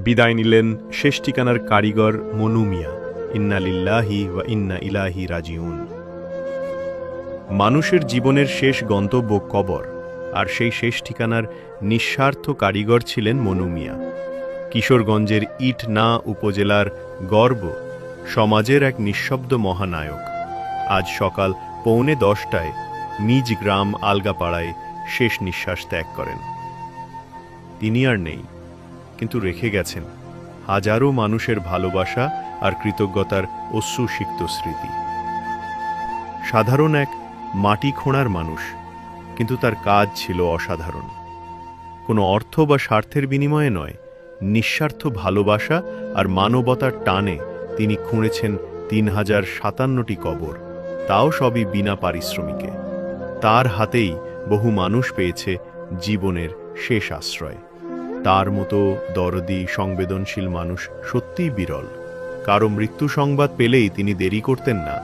বিদায় নিলেন শেষ ঠিকানার কারিগর মনু মিয়া। ইন্না লিল্লাহি ওয়া ইন্না ইলাইহি রাজিউন। মানুষের জীবনের শেষ গন্তব্য কবর, আর সেই শেষ ঠিকানার নিঃস্বার্থ কারিগর ছিলেন মনু মিয়া। কিশোরগঞ্জের ইটনা উপজেলার গর্ব, সমাজের এক নিঃশব্দ মহানায়ক আজ সকাল 9:45 নিজ গ্রাম আলগাপাড়ায় শেষ নিঃশ্বাস ত্যাগ করেন। তিনি আর নেই, কিন্তু রেখে গেছেন হাজারো মানুষের ভালোবাসা আর কৃতজ্ঞতার অশ্রুসিক্ত স্মৃতি। সাধারণ এক মাটি খোঁড়ার মানুষ, কিন্তু তার কাজ ছিল অসাধারণ। কোনো অর্থ বা স্বার্থের বিনিময়ে নয়, নিঃস্বার্থ ভালোবাসা আর মানবতার টানে তিনি খুঁড়েছেন 3057টি কবর, তাও সবই বিনা পারিশ্রমিকে। তার হাতেই বহু মানুষ পেয়েছে জীবনের শেষ আশ্রয়। তার মতো দরদি সংবেদনশীল মানুষ সত্যিই বিরল। কারো মৃত্যু সংবাদ পেলেই তিনি দেরি করতেন না।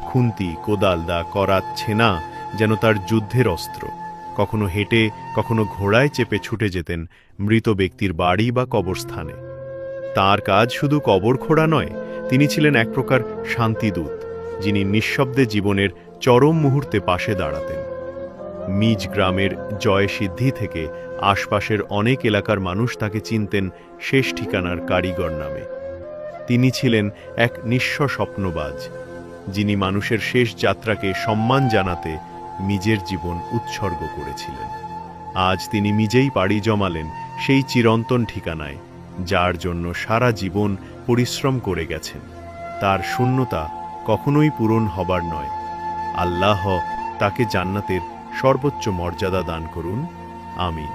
খুন্তি, কোদাল, দা, করাত, ছেনা যেন তার যুদ্ধের অস্ত্র। কখনো হেঁটে, কখনো ঘোড়ায় চেপে ছুটে যেতেন মৃত ব্যক্তির বাড়ি বা কবরস্থানে। তার কাজ শুধু কবর খোঁড়া নয়, তিনি ছিলেন এক প্রকার শান্তিদূত, যিনি নিঃশব্দে জীবনের চরম মুহূর্তে পাশে দাঁড়াতেন। নিজ গ্রামের জয়সিদ্ধি থেকে আশপাশের অনেক এলাকার মানুষ তাকে চিনতেন শেষ ঠিকানার কারিগর নামে। তিনি ছিলেন এক নিঃস্ব স্বপ্নবাজ, যিনি মানুষের শেষ যাত্রাকে সম্মান জানাতে নিজের জীবন উৎসর্গ করেছিলেন। আজ তিনি নিজেই পাড়ি জমালেন সেই চিরন্তন ঠিকানায়, যার জন্য সারা জীবন পরিশ্রম করে গেছেন। তার শূন্যতা কখনোই পূরণ হবার নয়। আল্লাহ তাকে জান্নাতের সর্বোচ্চ মর্যাদা দান করুন, আমিন।